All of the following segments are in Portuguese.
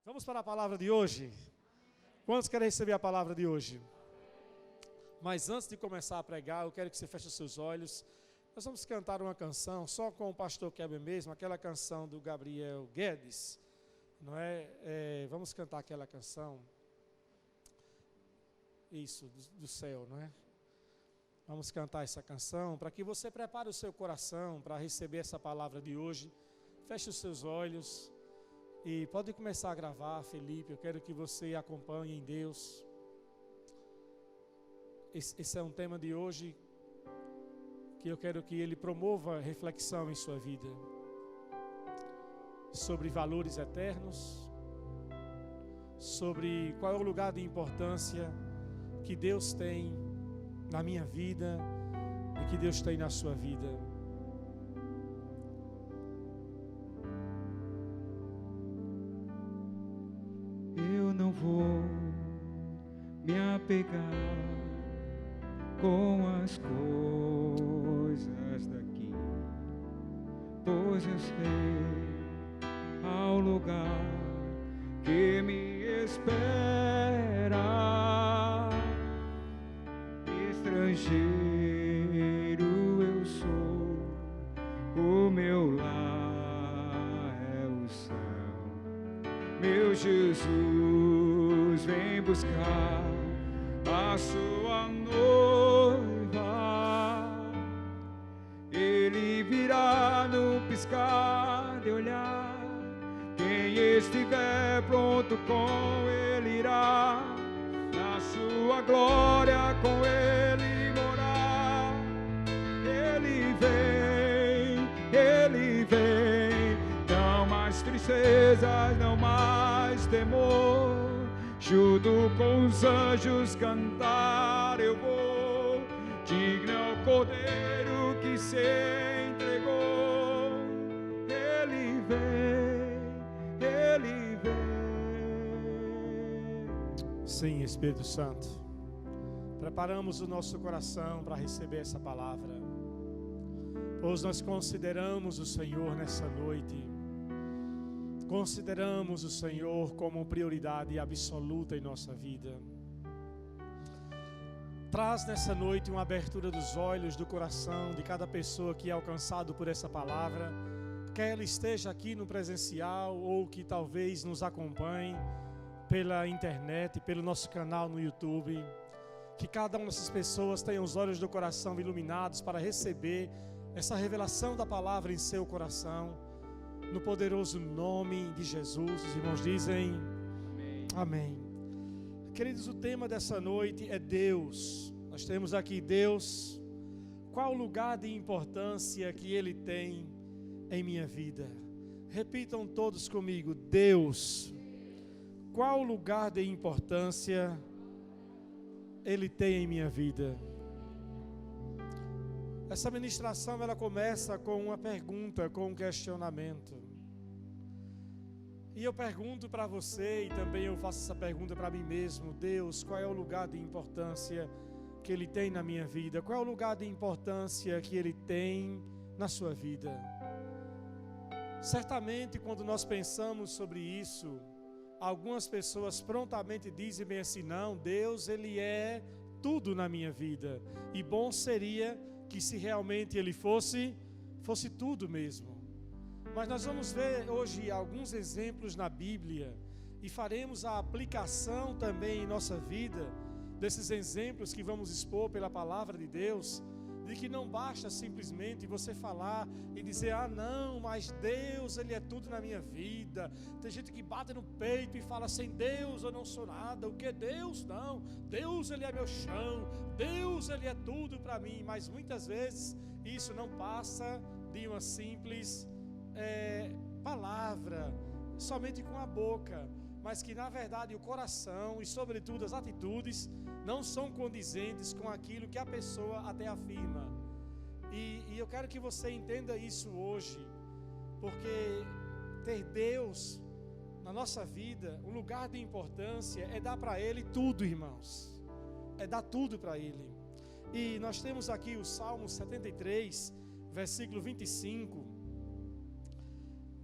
Vamos para a palavra de hoje? Quantos querem receber a palavra de hoje? Mas antes de começar a pregar, eu quero que você feche os seus olhos. Nós vamos cantar uma canção, só com o pastor Kleber mesmo, aquela canção do Gabriel Guedes, não é? Vamos cantar aquela canção, isso, do céu, não é? Vamos cantar essa canção, para que você prepare o seu coração para receber essa palavra de hoje. Feche os seus olhos. E pode começar a gravar, Felipe, eu quero que você acompanhe em Deus. Esse é um tema de hoje que eu quero que ele promova reflexão em sua vida. Sobre valores eternos, sobre qual é o lugar de importância que Deus tem na minha vida e que Deus tem na sua vida. Não vou me apegar com as coisas daqui, pois eu sei ao lugar que me espera. Estrangeiro eu sou, o meu lar é o céu. Meu Jesus vem buscar a sua noiva. Ele virá no piscar de olhar. Quem estiver pronto com ele irá, na sua glória com ele morar. Ele vem, não mais tristezas, não mais temor. Junto com os anjos cantar eu vou, digno é o Cordeiro que se entregou. Ele vem. Sim, Espírito Santo, preparamos o nosso coração para receber essa palavra, pois nós consideramos o Senhor nessa noite. Consideramos o Senhor como prioridade absoluta em nossa vida. Traz nessa noite uma abertura dos olhos, do coração de cada pessoa que é alcançado por essa palavra, quer ela esteja aqui no presencial ou que talvez nos acompanhe pela internet, pelo nosso canal no YouTube. Que cada uma dessas pessoas tenha os olhos do coração iluminados para receber essa revelação da palavra em seu coração. No poderoso nome de Jesus, os irmãos dizem amém. Queridos, o tema dessa noite é Deus. Nós temos aqui Deus. Qual o lugar de importância que Ele tem em minha vida? Repitam todos comigo: Deus. Qual o lugar de importância Ele tem em minha vida? Essa ministração ela começa com uma pergunta, com um questionamento. E eu pergunto para você, e também eu faço essa pergunta para mim mesmo: Deus, qual é o lugar de importância que Ele tem na minha vida? Qual é o lugar de importância que Ele tem na sua vida? Certamente, quando nós pensamos sobre isso, algumas pessoas prontamente dizem bem assim: não, Deus, Ele é tudo na minha vida. E bom seria que se realmente Ele fosse tudo mesmo. Mas nós vamos ver hoje alguns exemplos na Bíblia e faremos a aplicação também em nossa vida desses exemplos que vamos expor pela palavra de Deus, de que não basta simplesmente você falar e dizer: ah não, mas Deus, Ele é tudo na minha vida. Tem gente que bate no peito e fala: sem Deus eu não sou nada. O que é Deus? Não, Deus, Ele é meu chão, Deus, Ele é tudo para mim. Mas muitas vezes isso não passa de uma simples palavra, somente com a boca, mas que na verdade o coração e sobretudo as atitudes não são condizentes com aquilo que a pessoa até afirma. E eu quero que você entenda isso hoje, porque ter Deus na nossa vida, um lugar de importância, é dar para Ele tudo, irmãos. É dar tudo para Ele. E nós temos aqui o Salmo 73, versículo 25.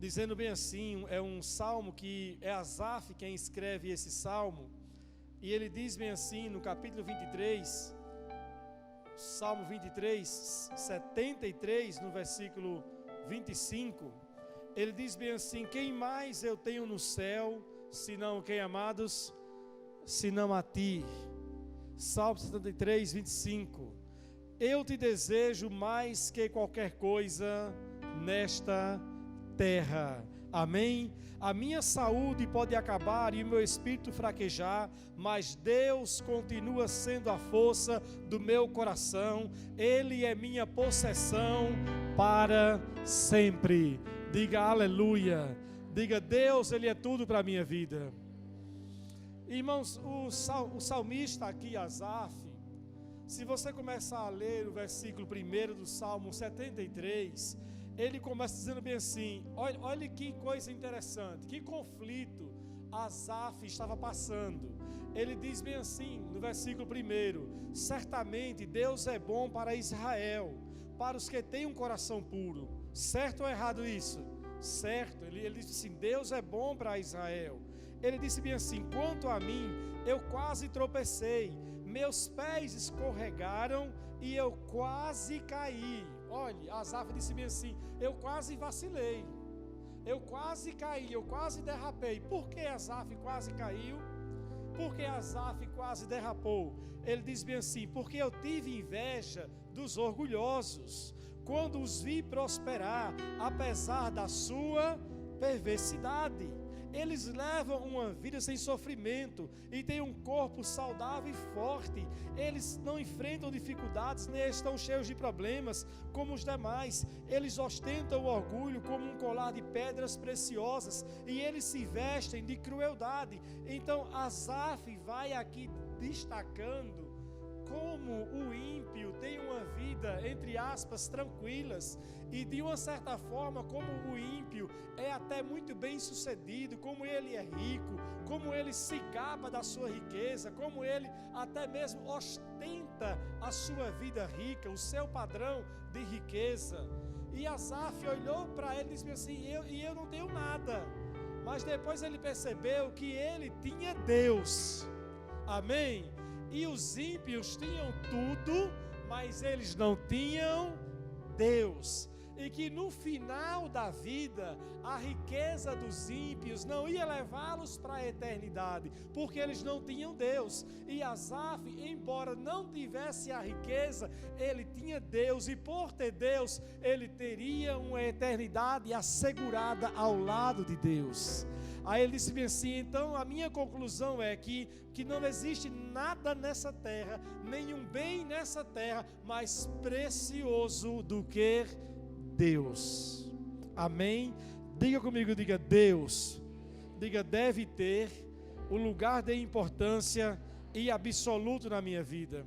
dizendo bem assim, é um salmo que é Asaf quem escreve esse salmo, e ele diz bem assim no capítulo 23, Salmo 23, 73, no versículo 25, ele diz bem assim: quem mais eu tenho no céu, senão quem, amados? Senão a ti. Salmo 73, 25. Eu te desejo mais que qualquer coisa nesta terra. Amém? A minha saúde pode acabar e o meu espírito fraquejar, mas Deus continua sendo a força do meu coração. Ele é minha possessão para sempre. Diga aleluia. Diga: Deus, Ele é tudo para a minha vida. Irmãos, o salmista aqui, Asaf, se você começar a ler o versículo 1 do Salmo 73, ele começa dizendo bem assim, olha que coisa interessante, que conflito Asaf estava passando. Ele diz bem assim, no versículo 1, certamente Deus é bom para Israel, para os que têm um coração puro. Certo ou errado isso? Certo. Ele disse assim, Deus é bom para Israel. Ele disse bem assim, quanto a mim, eu quase tropecei, meus pés escorregaram e eu quase caí. Olha, Asaf disse bem assim, eu quase vacilei, eu quase caí, eu quase derrapei. Por que Asaf quase caiu? Por que Asaf quase derrapou? Ele diz bem assim, porque eu tive inveja dos orgulhosos, quando os vi prosperar, apesar da sua perversidade. Eles levam uma vida sem sofrimento e têm um corpo saudável e forte. Eles não enfrentam dificuldades, nem estão cheios de problemas como os demais. Eles ostentam o orgulho como um colar de pedras preciosas e eles se vestem de crueldade. Então Asaf vai aqui destacando como o ímpio tem uma vida, entre aspas, tranquilas, e de uma certa forma, como o ímpio é até muito bem sucedido, como ele é rico, como ele se gaba da sua riqueza, como ele até mesmo ostenta a sua vida rica, o seu padrão de riqueza. E Asaf olhou para ele e disse assim, eu não tenho nada, mas depois ele percebeu que ele tinha Deus. Amém? E os ímpios tinham tudo, mas eles não tinham Deus. E que no final da vida, a riqueza dos ímpios não ia levá-los para a eternidade, porque eles não tinham Deus. E Asaf, embora não tivesse a riqueza, ele tinha Deus, e por ter Deus, ele teria uma eternidade assegurada ao lado de Deus. Aí ele disse bem assim, então a minha conclusão é que não existe nada nessa terra, nenhum bem nessa terra mais precioso do que Deus. Amém? Diga comigo, diga Deus. Diga, deve ter o lugar de importância e absoluto na minha vida.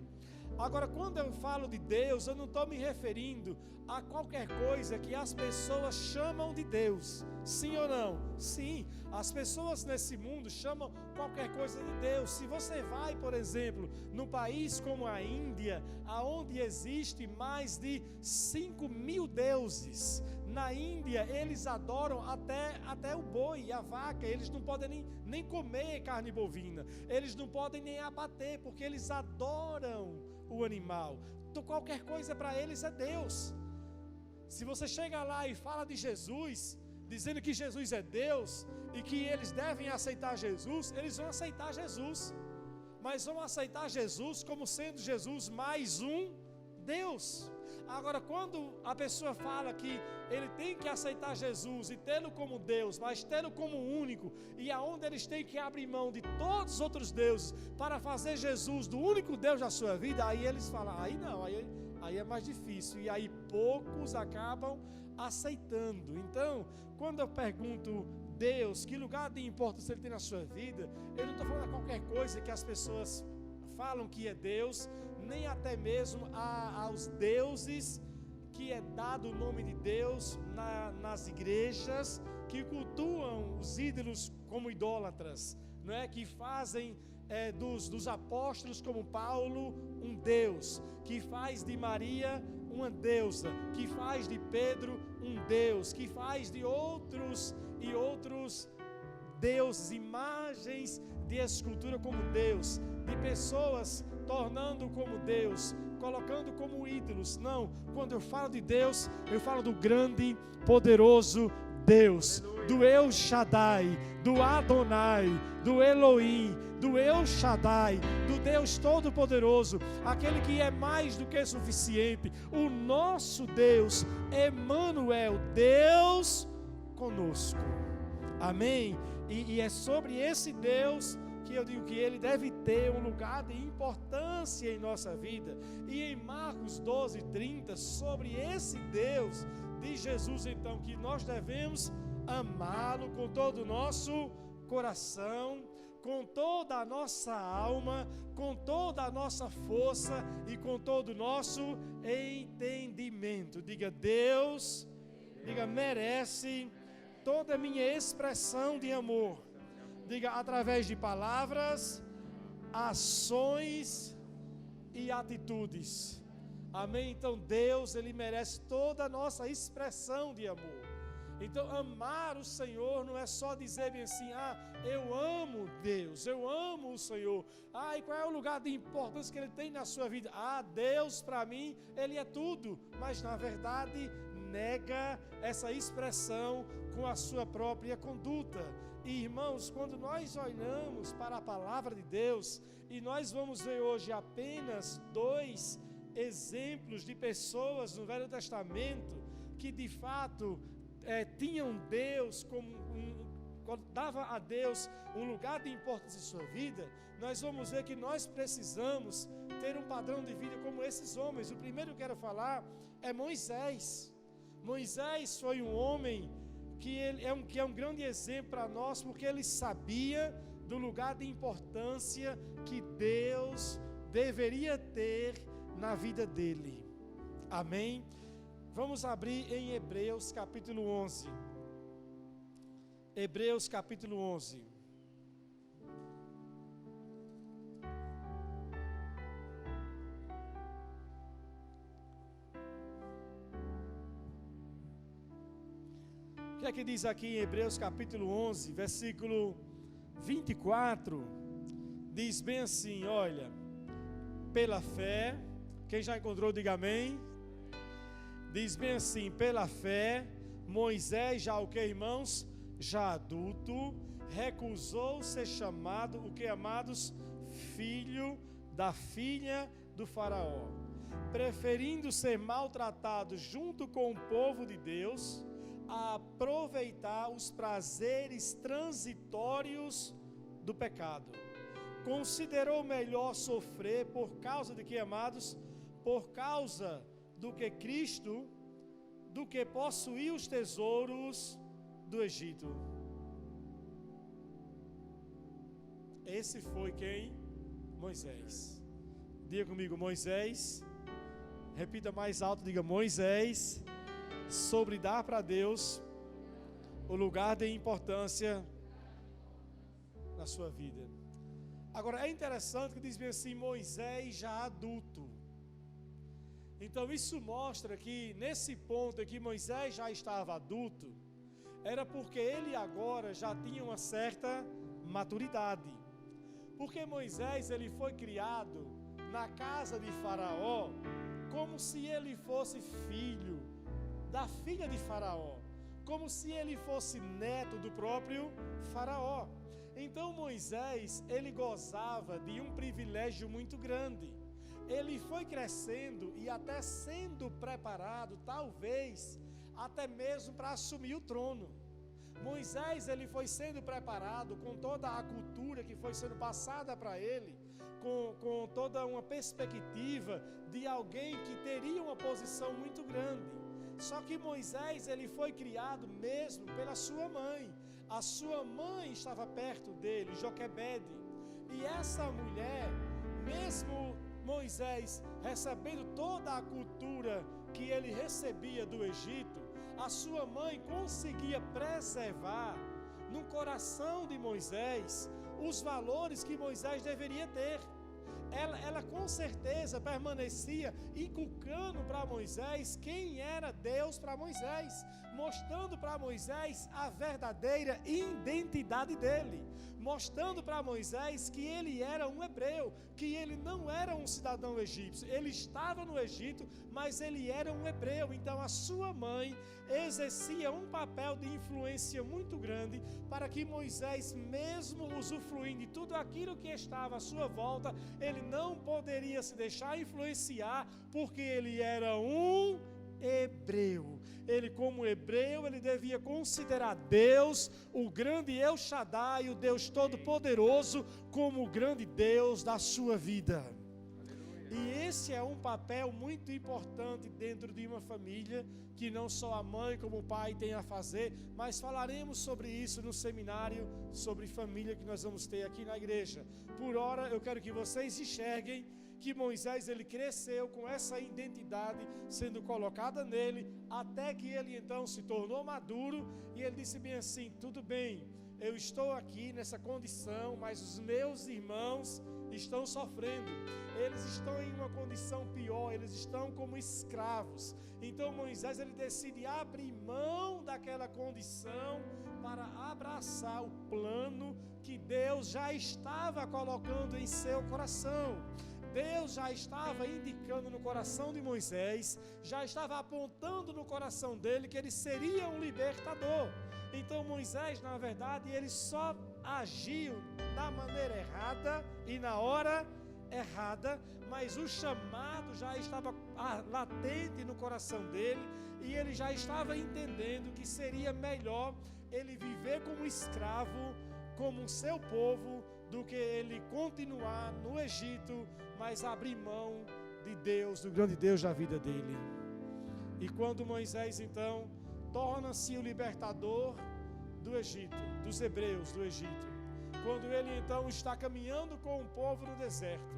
Agora, quando eu falo de Deus, eu não estou me referindo a qualquer coisa que as pessoas chamam de Deus. Sim ou não? Sim, as pessoas nesse mundo chamam qualquer coisa de Deus. Se você vai, por exemplo, num país como a Índia, onde existe mais de 5.000 deuses, na Índia eles adoram até o boi e a vaca. Eles não podem nem comer carne bovina, eles não podem nem abater, porque eles adoram o animal. Então qualquer coisa para eles é Deus. Se você chega lá e fala de Jesus, dizendo que Jesus é Deus e que eles devem aceitar Jesus, eles vão aceitar Jesus, mas vão aceitar Jesus como sendo Jesus mais um Deus. Agora, quando a pessoa fala que ele tem que aceitar Jesus e tê-lo como Deus, mas tê-lo como único, e aonde eles têm que abrir mão de todos os outros deuses para fazer Jesus do único Deus da sua vida, aí eles falam, aí não, aí é mais difícil, e aí poucos acabam aceitando. Então, quando eu pergunto Deus, que lugar de importância ele tem na sua vida, eu não estou falando de qualquer coisa que as pessoas falam que é Deus, nem até mesmo aos deuses que é dado o nome de Deus nas igrejas, que cultuam os ídolos como idólatras, não é? Que fazem dos apóstolos como Paulo um Deus, que faz de Maria uma deusa, que faz de Pedro um Deus que faz de outros e outros deuses, imagens de escultura como Deus, de pessoas tornando como Deus, colocando como ídolos. Não, quando eu falo de Deus, eu falo do grande, poderoso Deus, do El Shaddai, do Adonai, do Elohim, do El Shaddai, do Deus Todo-Poderoso, aquele que é mais do que suficiente, o nosso Deus, Emmanuel, Deus conosco. Amém? E é sobre esse Deus que eu digo que ele deve ter um lugar de importância em nossa vida. E em Marcos 12:30, sobre esse Deus, diz Jesus então que nós devemos amá-lo com todo o nosso coração, com toda a nossa alma, com toda a nossa força e com todo o nosso entendimento. Diga, Deus, diga, merece toda a minha expressão de amor. Diga, através de palavras, ações e atitudes. Amém? Então Deus, Ele merece toda a nossa expressão de amor. Então amar o Senhor não é só dizer bem assim, eu amo Deus, eu amo o Senhor. E qual é o lugar de importância que Ele tem na sua vida? Deus para mim, Ele é tudo. Mas na verdade nega essa expressão com a sua própria conduta. E irmãos, quando nós olhamos para a palavra de Deus, e nós vamos ver hoje apenas 2 exemplos de pessoas no Velho Testamento que de fato tinham Deus como dava a Deus um lugar de importância em sua vida, nós vamos ver que nós precisamos ter um padrão de vida como esses homens. O primeiro que eu quero falar é Moisés. Moisés foi um homem que é um grande exemplo para nós, porque ele sabia do lugar de importância que Deus deveria ter na vida dele. Amém? Vamos abrir em Hebreus capítulo 11. Hebreus capítulo 11. O que é que diz aqui em Hebreus capítulo 11, versículo 24? Diz bem assim, olha, pela fé, quem já encontrou, diga amém. Diz bem assim, pela fé, Moisés, já o que, irmãos? Já adulto, recusou ser chamado, o que, amados? Filho da filha do faraó, preferindo ser maltratado junto com o povo de Deus, a aproveitar os prazeres transitórios do pecado. Considerou melhor sofrer por causa de que, amados? Por causa do que Cristo, do que possuir os tesouros do Egito. Esse foi quem? Moisés. Diga comigo, Moisés. Repita mais alto, diga Moisés. Sobre dar para Deus o lugar de importância na sua vida. Agora é interessante que diz bem assim, Moisés já adulto. Então isso mostra que nesse ponto em que Moisés já estava adulto, era porque ele agora já tinha uma certa maturidade. Porque Moisés ele foi criado na casa de Faraó como se ele fosse filho da filha de Faraó, como se ele fosse neto do próprio Faraó. Então Moisés, ele gozava de um privilégio muito grande. Ele foi crescendo e até sendo preparado, talvez, até mesmo para assumir o trono. Moisés, ele foi sendo preparado com toda a cultura que foi sendo passada para ele, com toda uma perspectiva de alguém que teria uma posição muito grande. Só que Moisés, ele foi criado mesmo pela sua mãe. A sua mãe estava perto dele, Joquebede. E essa mulher, mesmo Moisés recebendo toda a cultura que ele recebia do Egito, a sua mãe conseguia preservar no coração de Moisés os valores que Moisés deveria ter. ela com certeza permanecia inculcando para Moisés quem era Deus para Moisés, mostrando para Moisés a verdadeira identidade dele, mostrando para Moisés que ele era um hebreu, que ele não era um cidadão egípcio, ele estava no Egito, mas ele era um hebreu. Então a sua mãe exercia um papel de influência muito grande para que Moisés, mesmo usufruindo de tudo aquilo que estava à sua volta, ele não poderia se deixar influenciar, porque ele era um hebreu. Ele, como hebreu, ele devia considerar Deus, o grande El Shaddai, o Deus Todo-Poderoso, como o grande Deus da sua vida. E esse é um papel muito importante dentro de uma família, que não só a mãe como o pai tem a fazer, mas falaremos sobre isso no seminário sobre família que nós vamos ter aqui na igreja. Por ora, eu quero que vocês enxerguem que Moisés, ele cresceu com essa identidade sendo colocada nele, até que ele então se tornou maduro, e ele disse bem assim: tudo bem, eu estou aqui nessa condição, mas os meus irmãos estão sofrendo, eles estão em uma condição pior, eles estão como escravos. Então Moisés, ele decide abrir mão daquela condição para abraçar o plano que Deus já estava colocando em seu coração. Deus já estava indicando no coração de Moisés, já estava apontando no coração dele que ele seria um libertador. Então Moisés, na verdade, ele só agiu da maneira errada e na hora errada, mas o chamado já estava latente no coração dele, e ele já estava entendendo que seria melhor ele viver como escravo, como um seu povo, do que ele continuar no Egito, mas abrir mão de Deus, do grande Deus da vida dele. E quando Moisés então torna-se o libertador do Egito, dos hebreus do Egito, quando ele então está caminhando com o povo no deserto,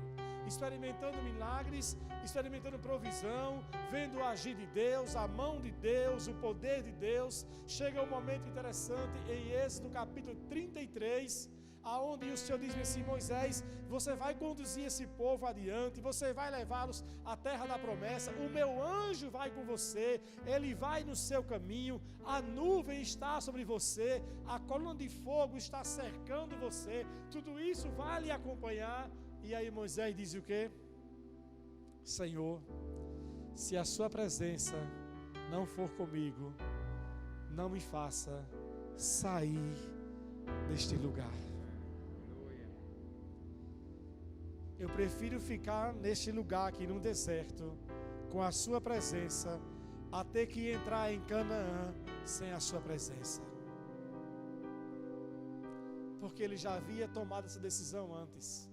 experimentando milagres, experimentando provisão, vendo o agir de Deus, a mão de Deus, o poder de Deus, chega um momento interessante em Êxodo capítulo 33, aonde o Senhor diz assim: Moisés, você vai conduzir esse povo adiante, você vai levá-los à terra da promessa, o meu anjo vai com você, ele vai no seu caminho, a nuvem está sobre você, a coluna de fogo está cercando você, tudo isso vai lhe acompanhar. E aí Moisés diz o quê? Senhor, se a sua presença não for comigo, não me faça sair deste lugar. Eu prefiro ficar neste lugar aqui no deserto, com a sua presença, a ter que entrar em Canaã sem a sua presença. Porque ele já havia tomado essa decisão antes.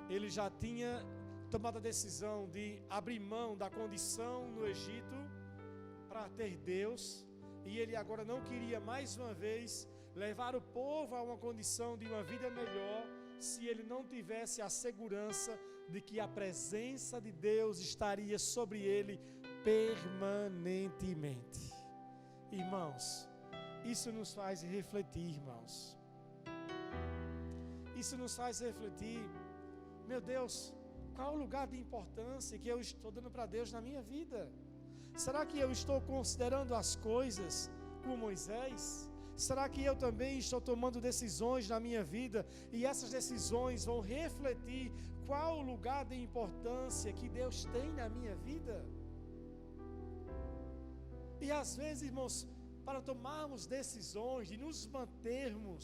Ele já tinha tomado a decisão de abrir mão da condição no Egito para ter Deus, e ele agora não queria mais uma vez levar o povo a uma condição de uma vida melhor, se ele não tivesse a segurança de que a presença de Deus estaria sobre ele permanentemente. Irmãos, isso nos faz refletir, irmãos. Isso nos faz refletir, meu Deus, qual o lugar de importância que eu estou dando para Deus na minha vida? Será que eu estou considerando as coisas como Moisés? Será que eu também estou tomando decisões na minha vida, e essas decisões vão refletir qual o lugar de importância que Deus tem na minha vida? E às vezes, irmãos, para tomarmos decisões e nos mantermos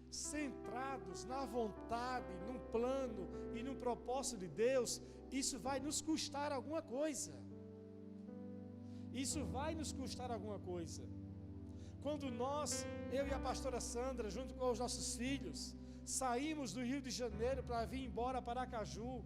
centrados na vontade, num plano e no propósito de Deus, isso vai nos custar alguma coisa. Isso vai nos custar alguma coisa. Quando nós, eu e a pastora Sandra, junto com os nossos filhos, saímos do Rio de Janeiro para vir embora para Aracaju,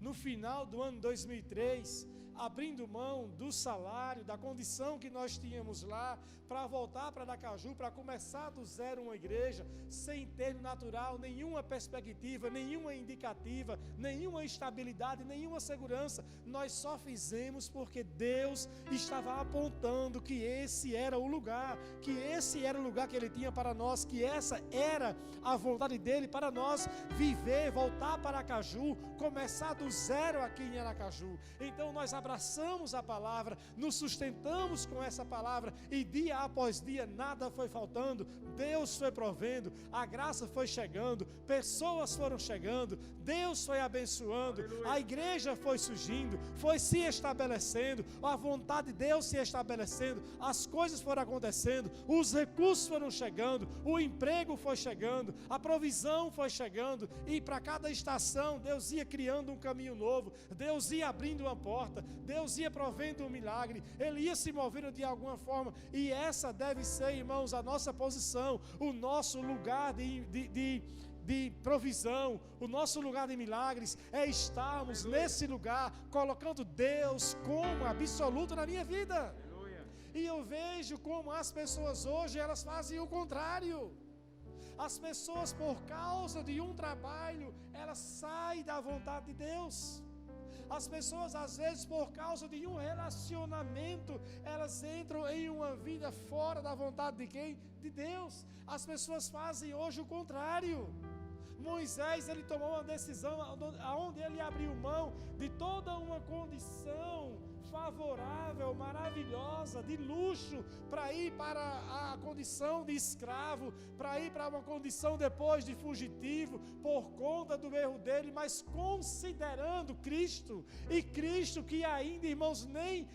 no final do ano 2003, abrindo mão do salário, da condição que nós tínhamos lá, para voltar para Aracaju, para começar do zero uma igreja, sem ter natural nenhuma perspectiva, nenhuma indicativa, nenhuma estabilidade, nenhuma segurança. Nós só fizemos porque Deus estava apontando que esse era o lugar, que esse era o lugar que Ele tinha para nós, que essa era a vontade dEle para nós viver, voltar para Aracaju, começar do zero aqui em Aracaju. Então nós abraçamos a palavra, nos sustentamos com essa palavra e dia após dia nada foi faltando, Deus foi provendo, a graça foi chegando, pessoas foram chegando, Deus foi abençoando, a igreja foi surgindo, foi se estabelecendo, a vontade de Deus se estabelecendo, as coisas foram acontecendo, os recursos foram chegando, o emprego foi chegando, a provisão foi chegando, e para cada estação Deus ia criando um caminho novo, Deus ia abrindo uma porta, Deus ia provendo um milagre, Ele ia se movendo de alguma forma, e essa deve ser, irmãos, a nossa posição, o nosso lugar de provisão, o nosso lugar de milagres, é estarmos nesse lugar, colocando Deus como absoluto na minha vida. E eu vejo como as pessoas hoje, elas fazem o contrário. As pessoas, por causa de um trabalho, elas saem da vontade de Deus. As pessoas, às vezes, por causa de um relacionamento, elas entram em uma vida fora da vontade de quem? De Deus. As pessoas fazem hoje o contrário. Moisés, ele tomou uma decisão onde ele abriu mão de toda uma condição favorável, maravilhosa, de luxo, para ir para a condição de escravo, para ir para uma condição depois de fugitivo, por conta do erro dele, mas considerando Cristo, e Cristo que ainda, irmãos, nem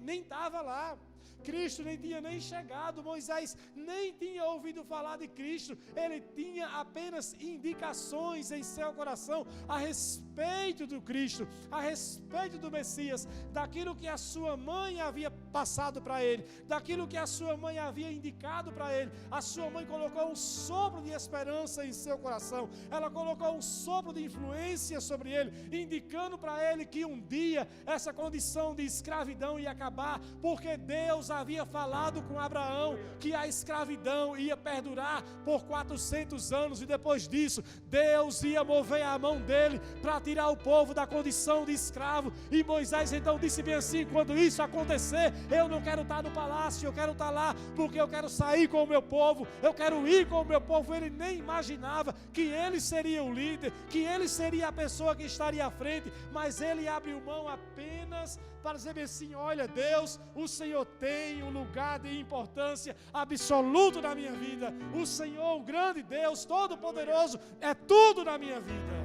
estava lá. Cristo nem tinha nem chegado, Moisés nem tinha ouvido falar de Cristo, ele tinha apenas indicações em seu coração a respeito do Cristo, a respeito do Messias, daquilo que a sua mãe havia passado para ele, daquilo que a sua mãe havia indicado para ele. A sua mãe colocou um sopro de esperança em seu coração, ela colocou um sopro de influência sobre ele, indicando para ele que um dia essa condição de escravidão ia acabar, porque Deus havia falado com Abraão que a escravidão ia perdurar por 400 anos, e depois disso Deus ia mover a mão dele para tirar o povo da condição de escravo. E Moisés então disse bem assim: quando isso acontecer, eu não quero estar no palácio, eu quero estar lá, porque eu quero sair com o meu povo, eu quero ir com o meu povo. Ele nem imaginava que ele seria o líder, que ele seria a pessoa que estaria à frente, mas ele abriu mão apenas para dizer assim: olha, Deus, o Senhor tem um lugar de importância absoluto na minha vida. O Senhor, o grande Deus, todo-poderoso, é tudo na minha vida.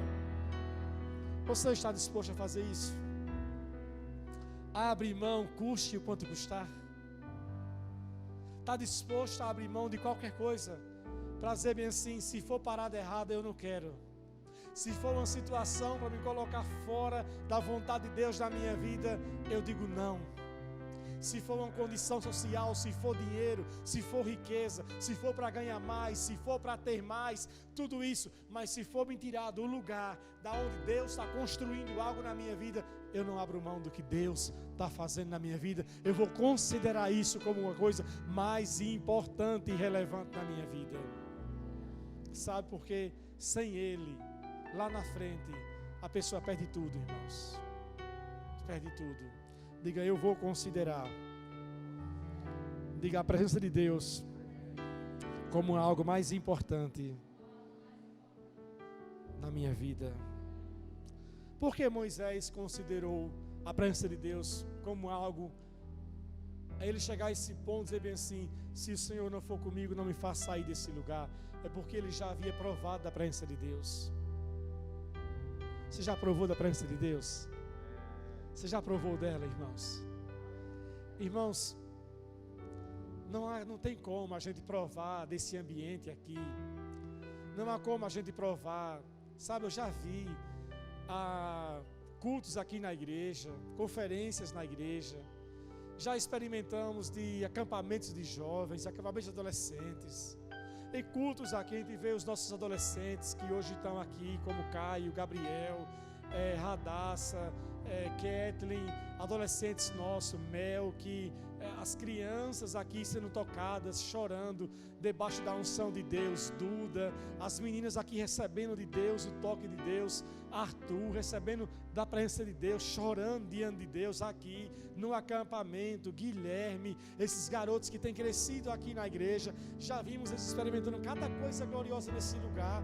Você está disposto a fazer isso? Abre mão, custe o quanto custar. Está disposto a abrir mão de qualquer coisa para dizer bem assim: se for parada errada, eu não quero. Se for uma situação para me colocar fora da vontade de Deus na minha vida, eu digo não. Se for uma condição social, se for dinheiro, se for riqueza, se for para ganhar mais, se for para ter mais, tudo isso, mas se for me tirar do lugar da onde Deus está construindo algo na minha vida, eu não abro mão do que Deus está fazendo na minha vida. Eu vou considerar isso como uma coisa mais importante e relevante na minha vida. Sabe por quê? Sem Ele, lá na frente, a pessoa perde tudo, irmãos. Perde tudo. Diga: eu vou considerar. Diga: a presença de Deus como algo mais importante na minha vida. Por que Moisés considerou a presença de Deus como algo, a ele chegar a esse ponto e dizer bem assim: se o Senhor não for comigo, não me faça sair desse lugar? É porque ele já havia provado da presença de Deus. Você já provou da presença de Deus? Você já provou dela, irmãos? Irmãos, não tem como a gente provar desse ambiente aqui. Não há como a gente provar. Sabe, eu já vi cultos aqui na igreja, conferências na igreja. Já experimentamos de acampamentos de jovens, acampamentos de adolescentes. Em cultos aqui a gente vê os nossos adolescentes que hoje estão aqui, como Caio, Gabriel, Radassa, Kathleen, adolescentes nossos, Mel, que as crianças aqui sendo tocadas, chorando, debaixo da unção de Deus, Duda, as meninas aqui recebendo de Deus, o toque de Deus, Arthur, recebendo da presença de Deus, chorando diante de Deus aqui, no acampamento, Guilherme, esses garotos que têm crescido aqui na igreja, já vimos eles experimentando cada coisa gloriosa nesse lugar.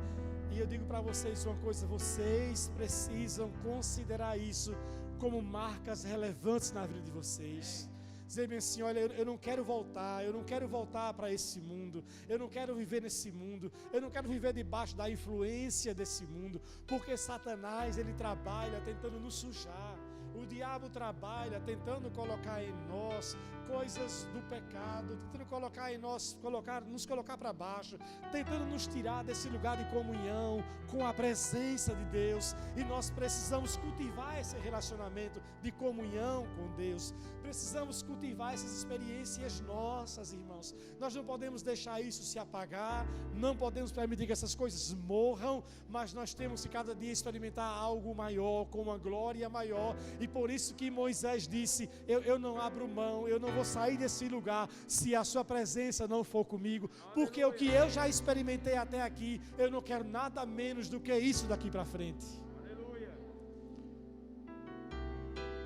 E eu digo para vocês uma coisa, vocês precisam considerar isso como marcas relevantes na vida de vocês. Dizer bem assim, olha, eu não quero voltar para esse mundo, eu não quero viver nesse mundo, eu não quero viver debaixo da influência desse mundo, porque Satanás, ele trabalha tentando nos sujar. O diabo trabalha tentando colocar em nós coisas do pecado, tentando colocar em nós, nos colocar para baixo, tentando nos tirar desse lugar de comunhão com a presença de Deus. E nós precisamos cultivar esse relacionamento de comunhão com Deus. Precisamos cultivar essas experiências nossas, irmãos. Nós não podemos deixar isso se apagar, não podemos permitir que essas coisas morram, mas nós temos que cada dia experimentar algo maior, com uma glória maior. E por isso que Moisés disse, eu não abro mão, eu não vou sair desse lugar se a sua presença não for comigo, porque o que eu já experimentei até aqui, eu não quero nada menos do que isso daqui para frente. Aleluia.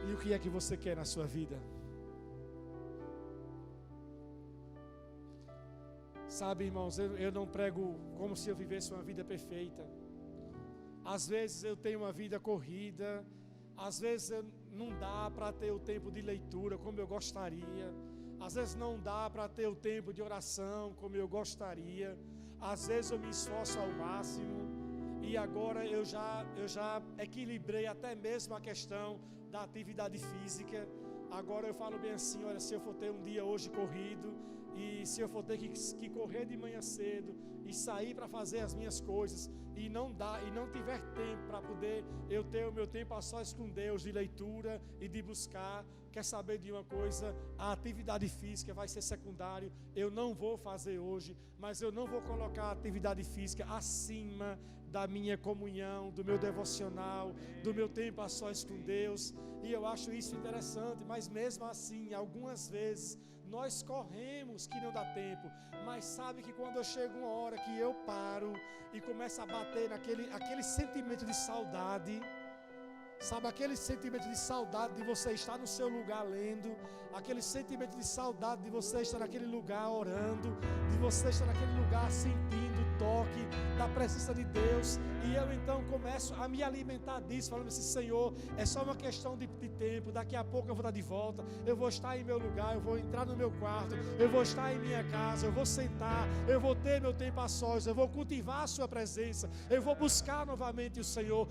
E o que é que você quer na sua vida? Sabe, irmãos, eu não prego como se eu vivesse uma vida perfeita. Às vezes eu tenho uma vida corrida, às vezes não dá para ter o tempo de leitura como eu gostaria. Às vezes não dá para ter o tempo de oração como eu gostaria. Às vezes eu me esforço ao máximo. E agora eu já equilibrei até mesmo a questão da atividade física. Agora eu falo bem assim, olha, se eu for ter um dia hoje corrido, e se eu for ter que correr de manhã cedo e sair para fazer as minhas coisas e não tiver tempo para poder eu ter o meu tempo a sós com Deus de leitura e de buscar, quer saber de uma coisa? A atividade física vai ser secundário. Eu não vou fazer hoje, mas eu não vou colocar a atividade física acima da minha comunhão, do meu devocional, do meu tempo a sós com Deus. E eu acho isso interessante, mas mesmo assim, algumas vezes nós corremos que não dá tempo, mas sabe que quando eu chego uma hora que eu paro e começo a bater aquele sentimento de saudade, sabe, aquele sentimento de saudade de você estar no seu lugar lendo, aquele sentimento de saudade de você estar naquele lugar orando, de você estar naquele lugar sentindo o toque da presença de Deus, e eu então começo a me alimentar disso, falando assim, Senhor, é só uma questão de tempo, daqui a pouco eu vou estar de volta, eu vou estar em meu lugar, eu vou entrar no meu quarto, eu vou estar em minha casa, eu vou sentar, eu vou ter meu tempo a sós, eu vou cultivar a sua presença, eu vou buscar novamente o Senhor,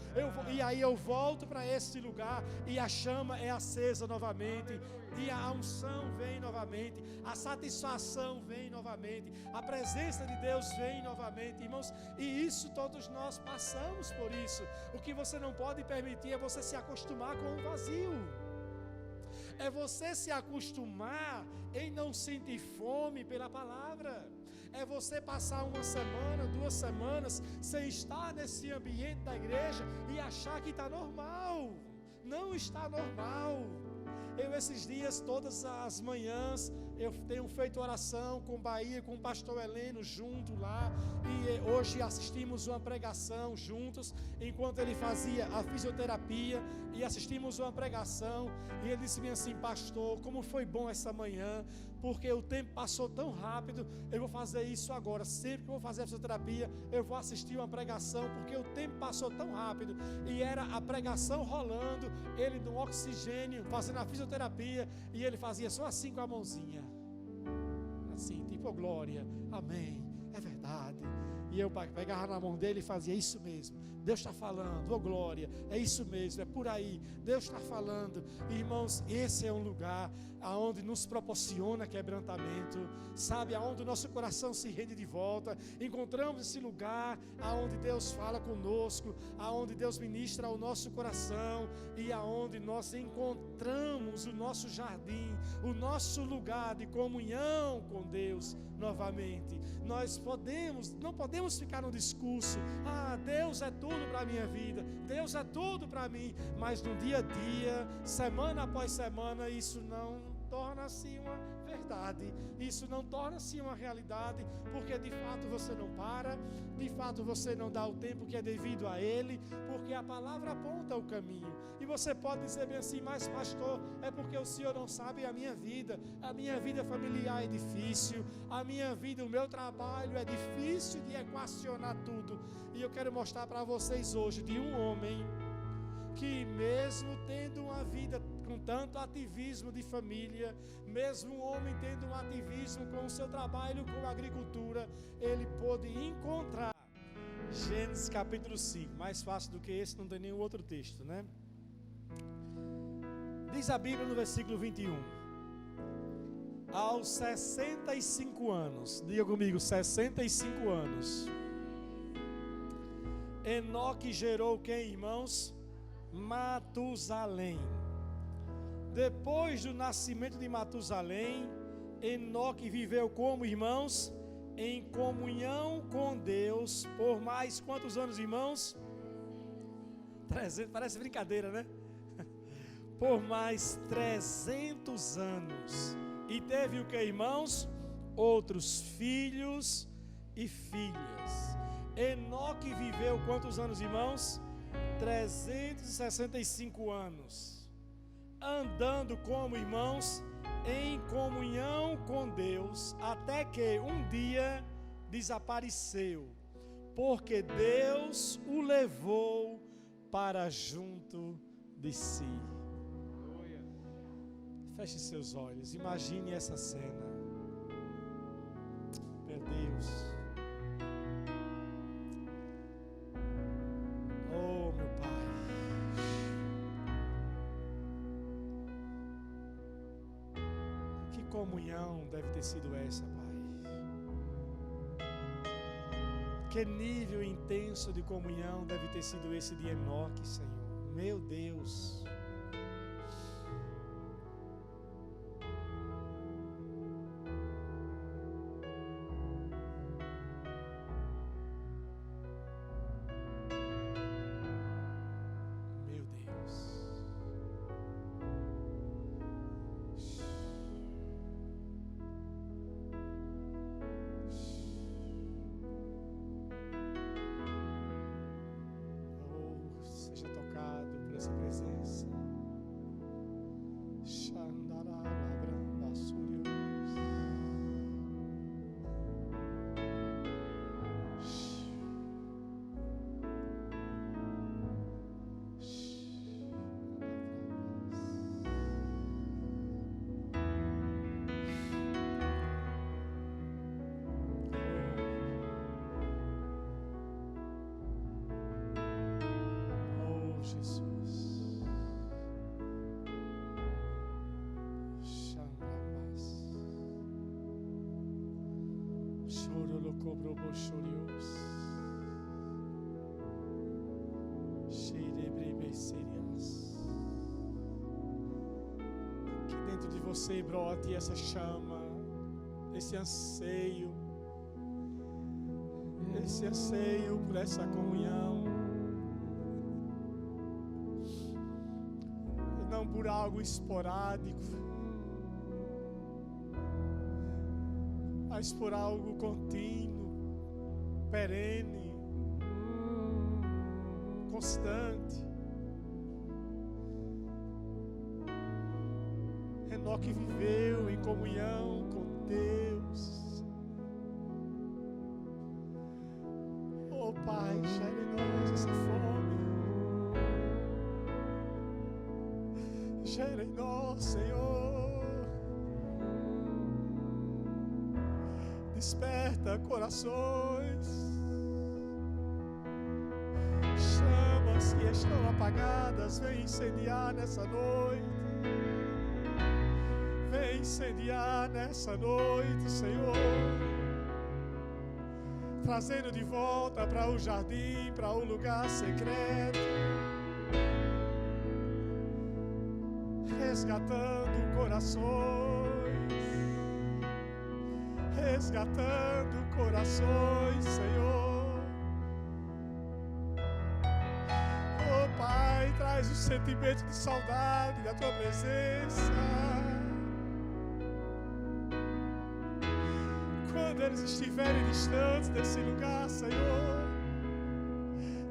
e aí eu volto para esse lugar e a chama é acesa novamente, e a unção vem novamente, a satisfação vem novamente, a presença de Deus vem novamente, irmãos, e isso todos nós passamos por isso. O que você não pode permitir é você se acostumar com o vazio, é você se acostumar em não sentir fome pela palavra, é você passar uma semana, 2 semanas sem estar nesse ambiente da igreja e achar que está normal. Não está normal. Eu esses dias, todas as manhãs, eu tenho feito oração com Bahia, com o pastor Heleno junto lá, e hoje assistimos uma pregação juntos, enquanto ele fazia a fisioterapia, e assistimos uma pregação, e ele disse-me assim, pastor, como foi bom essa manhã, porque o tempo passou tão rápido, eu vou fazer isso agora, sempre que eu vou fazer a fisioterapia, eu vou assistir uma pregação, porque o tempo passou tão rápido, e era a pregação rolando, ele no oxigênio, fazendo a fisioterapia, e ele fazia só assim com a mãozinha, assim, tipo, oh, glória, amém, é verdade, e eu pegava na mão dele e fazia isso mesmo, Deus está falando, oh glória, é isso mesmo, é por aí, Deus está falando. Irmãos, esse é um lugar aonde nos proporciona quebrantamento, sabe, aonde o nosso coração se rende de volta, encontramos esse lugar aonde Deus fala conosco, aonde Deus ministra ao nosso coração, e aonde nós encontramos o nosso jardim, o nosso lugar de comunhão com Deus. novamente. Nós não podemos ficar no discurso: Deus é tudo para a minha vida, Deus é tudo para mim, mas no dia a dia, semana após semana, isso não torna-se uma verdade, isso não torna-se uma realidade, porque de fato você não para, de fato você não dá o tempo que é devido a Ele, porque a palavra aponta o caminho. E você pode dizer bem assim: mas pastor, é porque o senhor não sabe a minha vida familiar é difícil, a minha vida, o meu trabalho é difícil de equacionar tudo. E eu quero mostrar para vocês hoje de um homem que, mesmo tendo uma vida com tanto ativismo de família, mesmo um homem tendo um ativismo com o seu trabalho com a agricultura, ele pôde encontrar. Gênesis capítulo 5, mais fácil do que esse, não tem nenhum outro texto, né? Diz a Bíblia no versículo 21: aos 65 anos, diga comigo, 65 anos, Enoque gerou quem, irmãos? Matusalém. Depois do nascimento de Matusalém, Enoque viveu como, irmãos? Em comunhão com Deus por mais quantos anos, irmãos? 300, parece brincadeira, né? Por mais 300 anos. E teve o que, irmãos? Outros filhos e filhas. Enoque viveu quantos anos, irmãos? 365 anos, andando como, irmãos, em comunhão com Deus, até que um dia desapareceu, porque Deus o levou para junto de si. Feche seus olhos, imagine essa cena. Meu Deus. Oh, meu Pai. Que comunhão deve ter sido essa, Pai? Que nível intenso de comunhão deve ter sido esse de Enoque, Senhor. Meu Deus. Que dentro de você brote essa chama, esse anseio por essa comunhão, não por algo esporádico, mas por algo contínuo, perene, constante. Enoque viveu em comunhão com Deus. Oh Pai, gere em nós essa fome. Gere em nós, Senhor. Desperta corações. Chamas que estão apagadas, vem incendiar nessa noite. Vem incendiar nessa noite, Senhor. Trazendo de volta para o jardim, para o lugar secreto. Resgatando corações. resgatando corações, Senhor. Oh Pai, traz o sentimento de saudade da Tua presença. Quando eles estiverem distantes desse lugar, Senhor,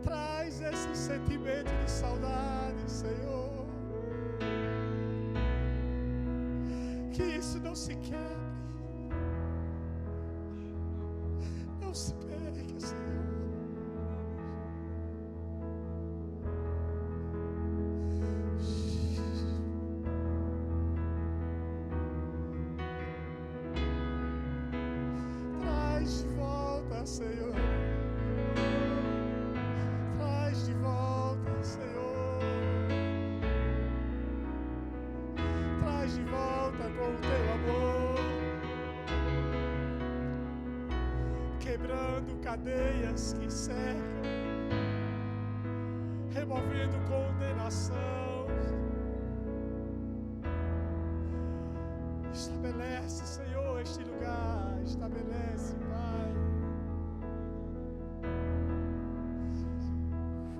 traz esse sentimento de saudade, Senhor. Que isso não se quebre, não se perca, Senhor. Traz de volta, Senhor. Traz de volta, Senhor. Traz de volta com o Teu amor, quebrando cadeias que cercam, removendo condenação. Estabelece, Senhor, este lugar. Estabelece, Pai.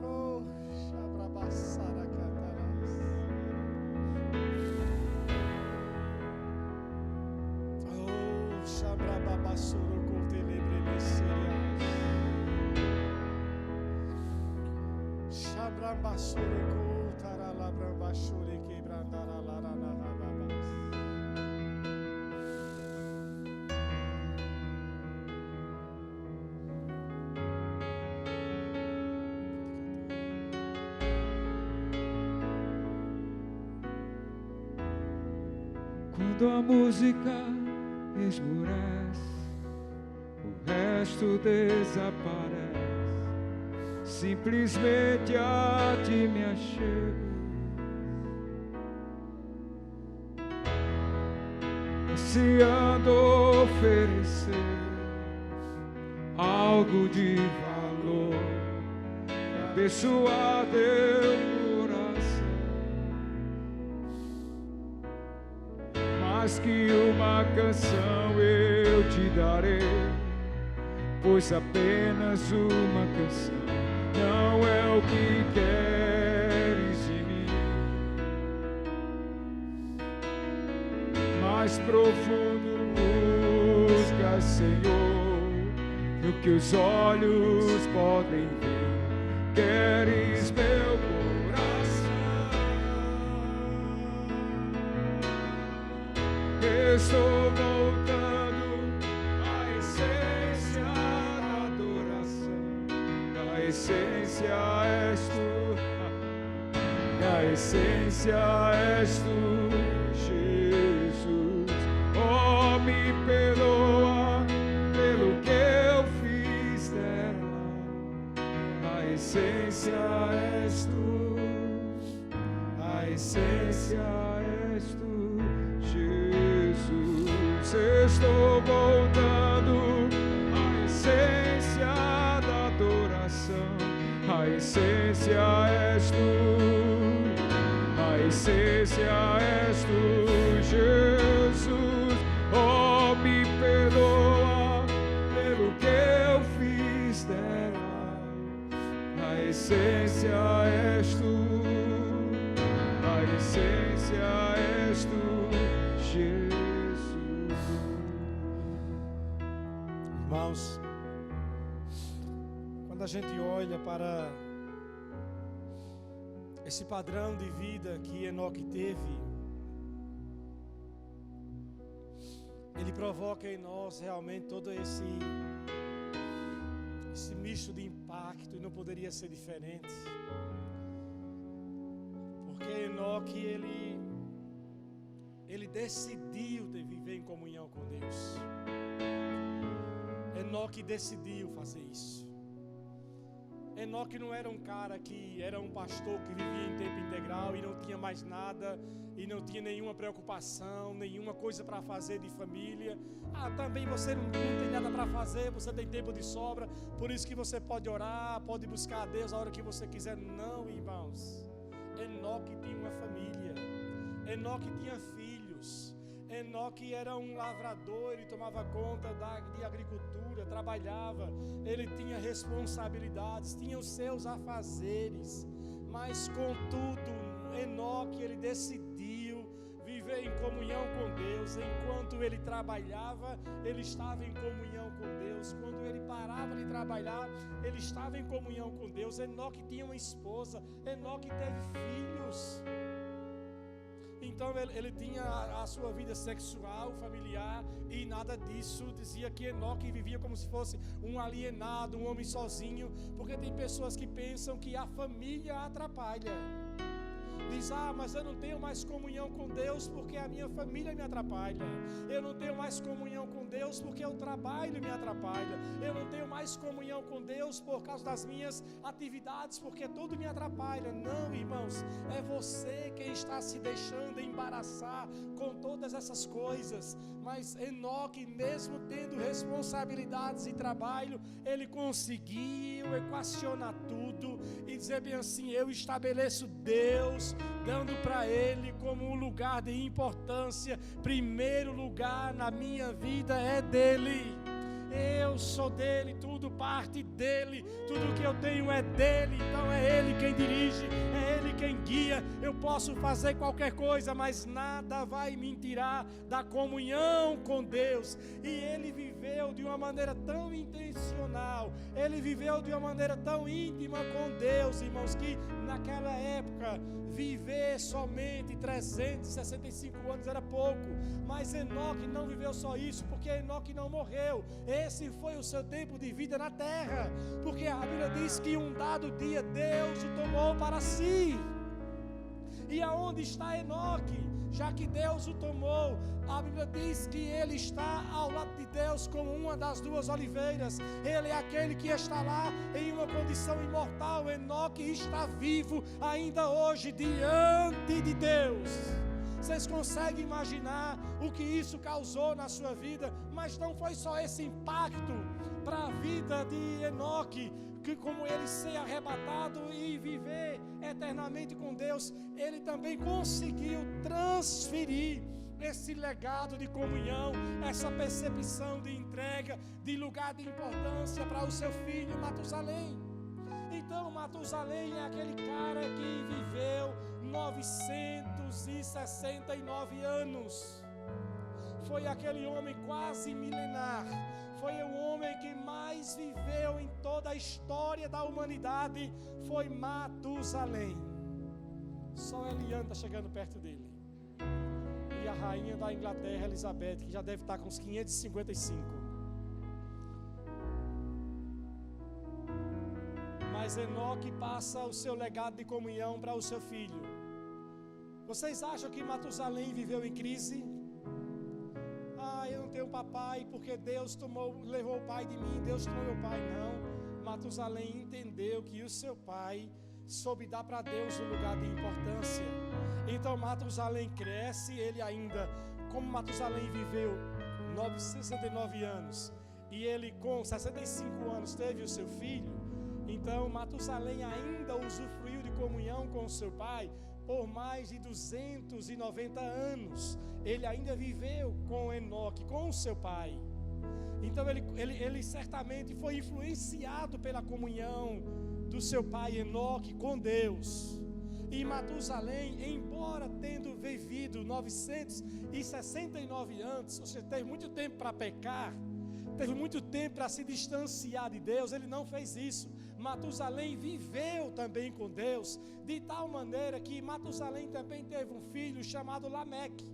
Oh, Shabrabassara Catarás. Oh, Shabrababassoro Cotelebrebesserias. Shabrabassoro Cotaralabrambachore Quebrandaralaranarababas. Quando a música esmorece, o resto desaparece. Simplesmente a ti me achego, ansiando oferecer algo de valor para abençoar teu coração. Mais que uma canção eu te darei, pois apenas uma canção não é o que queres de mim. Mais profundo buscas, Senhor, do que os olhos podem ver. Queres meu coração. Estou voltando à essência da adoração. A essência és tu, a essência és tu, Jesus. Oh, me perdoa pelo que eu fiz dela. A essência és tu, a essência és tu, Jesus. Estou voltando à essência da adoração. A essência és tu, a essência és tu, Jesus. Oh, me perdoa pelo que eu fiz dela. A essência és tu, a essência és tu, Jesus. Irmãos, quando a gente olha para esse padrão de vida que Enoque teve, ele provoca em nós realmente todo esse misto de impacto, e não poderia ser diferente. Porque Enoque, ele decidiu de viver em comunhão com Deus. Enoque decidiu fazer isso. Enoque não era um cara que era um pastor que vivia em tempo integral e não tinha mais nada, e não tinha nenhuma preocupação, nenhuma coisa para fazer de família. Também você não tem nada para fazer, você tem tempo de sobra, por isso que você pode orar, pode buscar a Deus a hora que você quiser. Não, irmãos. Enoque tinha uma família, Enoque tinha filhos, Enoque era um lavrador, ele tomava conta de agricultura, trabalhava, ele tinha responsabilidades, tinha os seus afazeres, mas contudo, Enoque, ele decidiu viver em comunhão com Deus. Enquanto ele trabalhava, ele estava em comunhão com Deus. Quando ele parava de trabalhar, ele estava em comunhão com Deus. Enoque tinha uma esposa, Enoque teve filhos. Então ele tinha a sua vida sexual, familiar, e nada disso. Dizia que Enoque vivia como se fosse um alienado, um homem sozinho, porque tem pessoas que pensam que a família atrapalha. Diz, mas eu não tenho mais comunhão com Deus porque a minha família me atrapalha. Eu não tenho mais comunhão com Deus porque o trabalho me atrapalha. Eu não tenho mais comunhão com Deus por causa das minhas atividades, porque tudo me atrapalha. Não, irmãos, é você quem está se deixando embaraçar com todas essas coisas. Mas Enoque, mesmo tendo responsabilidades e trabalho, ele conseguiu equacionar tudo e dizer bem assim: eu estabeleço Deus dando para ele como um lugar de importância. Primeiro lugar na minha vida é dele. Eu sou dele, tudo parte dele, tudo que eu tenho é dele. Então é ele quem dirige, é ele quem guia. Eu posso fazer qualquer coisa, mas nada vai me tirar da comunhão com Deus. E ele viveu de uma maneira tão intencional, ele viveu de uma maneira tão íntima com Deus, irmãos, que naquela época viver somente 365 anos era pouco. Mas Enoque não viveu só isso, porque Enoque não morreu. Esse foi o seu tempo de vida na terra, porque a Bíblia diz que um dado dia Deus o tomou para si. E aonde está Enoque? Já que Deus o tomou, a Bíblia diz que ele está ao lado de Deus como uma das duas oliveiras. Ele é aquele que está lá em uma condição imortal. Enoque está vivo ainda hoje diante de Deus. Vocês conseguem imaginar o que isso causou na sua vida? Mas não foi só esse impacto para a vida de Enoque, que como ele ser arrebatado e viver eternamente com Deus, ele também conseguiu transferir esse legado de comunhão, essa percepção de entrega, de lugar de importância para o seu filho Matusalém. Então Matusalém é aquele cara que viveu 969 anos. Foi aquele homem quase milenar. Foi o homem que mais viveu em toda a história da humanidade. Foi Matusalém. Só Eliane está chegando perto dele. E a rainha da Inglaterra, Elizabeth, que já deve estar com uns 555. Mas Enoque passa o seu legado de comunhão para o seu filho. Vocês acham que Matusalém viveu em crise? Eu não tenho papai porque Deus levou o pai de mim, Deus tomou meu pai. Não, Matusalém entendeu que o seu pai soube dar para Deus um lugar de importância. Então Matusalém cresce, ele ainda, como Matusalém viveu 969 anos, e ele com 65 anos teve o seu filho, então Matusalém ainda usufruiu de comunhão com o seu pai por mais de 290 anos. Ele ainda viveu com Enoque, com o seu pai. Então ele certamente foi influenciado pela comunhão do seu pai Enoque com Deus. E Matusalém, embora tendo vivido 969 anos, ou seja, teve muito tempo para pecar, teve muito tempo para se distanciar de Deus, ele não fez isso. Matusalém viveu também com Deus, de tal maneira que Matusalém também teve um filho chamado Lameque.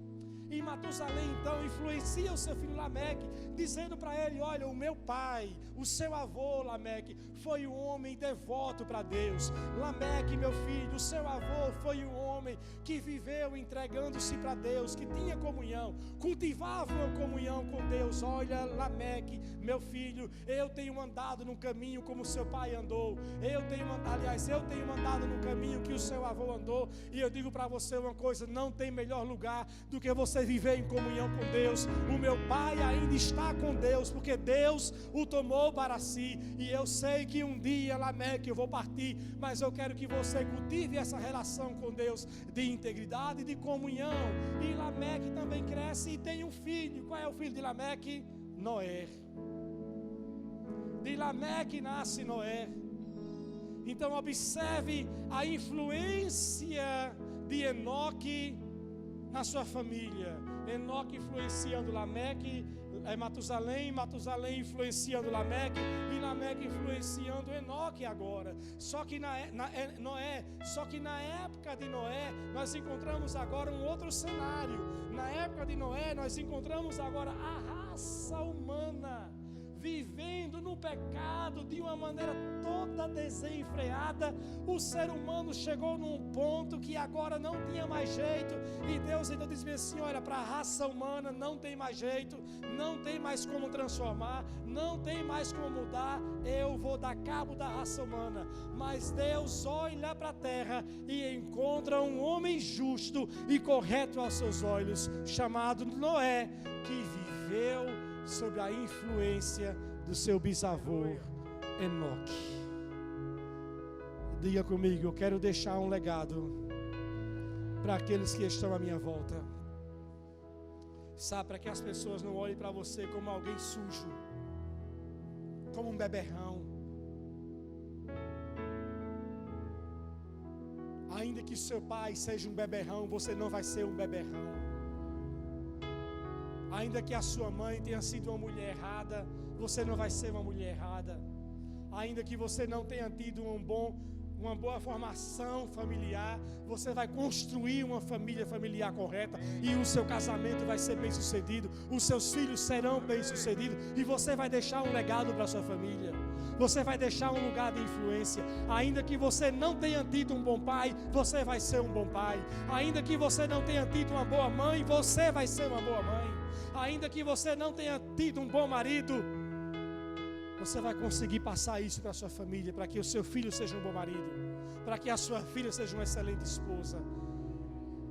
E Matusalém então influencia o seu filho Lameque, dizendo para ele: olha, o meu pai, o seu avô Lameque, foi um homem devoto para Deus. Lameque, meu filho, o seu avô foi um homem que viveu entregando-se para Deus, que tinha comunhão, cultivava uma comunhão com Deus. Olha, Lameque, meu filho, eu tenho andado no caminho como seu pai andou. Eu tenho andado no caminho que o seu avô andou. E eu digo para você uma coisa: não tem melhor lugar do que você você viver em comunhão com Deus. O meu pai ainda está com Deus, porque Deus o tomou para si. E eu sei que um dia, Lameque, eu vou partir, mas eu quero que você cultive essa relação com Deus de integridade e de comunhão. E Lameque também cresce e tem um filho. Qual é o filho de Lameque? Noé. De Lameque nasce Noé. Então observe a influência de Enoque na sua família. Enoque influenciando Lameque, Matusalém influenciando Lameque, e Lameque influenciando Enoque agora. Só que na época de Noé nós encontramos agora um outro cenário. Na época de Noé nós encontramos agora a raça humana vivendo no pecado de uma maneira toda desenfreada. O ser humano chegou num ponto que agora não tinha mais jeito, e Deus então disse assim: olha, para a raça humana não tem mais jeito, não tem mais como transformar, não tem mais como mudar, eu vou dar cabo da raça humana. Mas Deus olha para a terra e encontra um homem justo e correto aos seus olhos, chamado Noé, que viveu sob a influência do seu bisavô Enoque. Diga comigo: eu quero deixar um legado para aqueles que estão à minha volta. Sabe, para que as pessoas não olhem para você como alguém sujo, como um beberrão. Ainda que seu pai seja um beberrão, você não vai ser um beberrão. Ainda que a sua mãe tenha sido uma mulher errada, você não vai ser uma mulher errada. Ainda que você não tenha tido uma boa formação familiar, você vai construir uma família familiar correta, e o seu casamento vai ser bem sucedido, os seus filhos serão bem sucedidos, e você vai deixar um legado para a sua família. Você vai deixar um lugar de influência. Ainda que você não tenha tido um bom pai, você vai ser um bom pai. Ainda que você não tenha tido uma boa mãe, você vai ser uma boa mãe. Ainda que você não tenha tido um bom marido, você vai conseguir passar isso para a sua família, para que o seu filho seja um bom marido, para que a sua filha seja uma excelente esposa.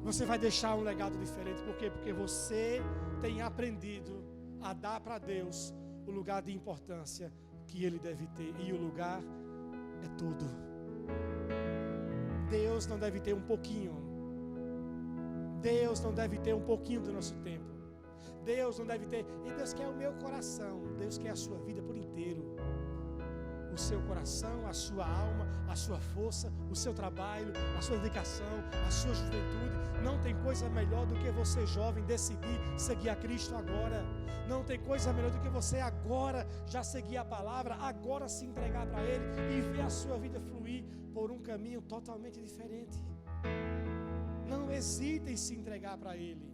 Você vai deixar um legado diferente. Por quê? Porque você tem aprendido a dar para Deus o lugar de importância que Ele deve ter. E o lugar é tudo. Deus não deve ter um pouquinho. Deus não deve ter um pouquinho do nosso tempo. Deus não deve ter. E Deus quer o meu coração. Deus quer a sua vida por inteiro. O seu coração, a sua alma, a sua força, o seu trabalho, a sua dedicação, a sua juventude. Não tem coisa melhor do que você, jovem, decidir seguir a Cristo agora. Não tem coisa melhor do que você agora já seguir a palavra, agora se entregar para Ele e ver a sua vida fluir por um caminho totalmente diferente. Não hesite em se entregar para Ele.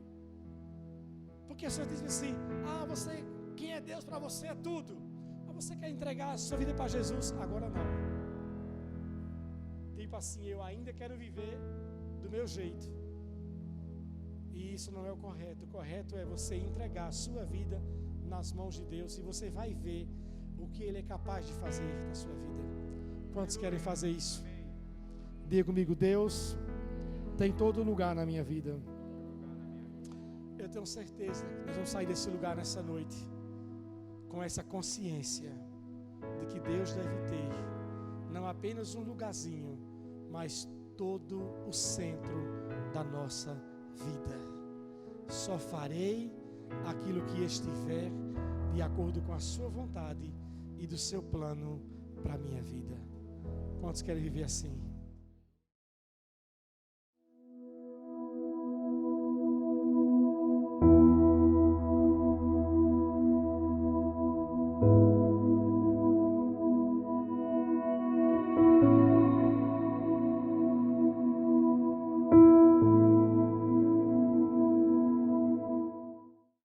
Porque o Senhor diz assim: você, quem é Deus para você é tudo. Mas você quer entregar a sua vida para Jesus? Agora não. Tipo assim, eu ainda quero viver do meu jeito. E isso não é o correto. O correto é você entregar a sua vida nas mãos de Deus, e você vai ver o que Ele é capaz de fazer na sua vida. Quantos querem fazer isso? Diga comigo: Deus tem todo lugar na minha vida. Eu tenho certeza que nós vamos sair desse lugar nessa noite com essa consciência de que Deus deve ter não apenas um lugarzinho, mas todo o centro da nossa vida. Só farei aquilo que estiver de acordo com a sua vontade e do seu plano para a minha vida. Quantos querem viver assim?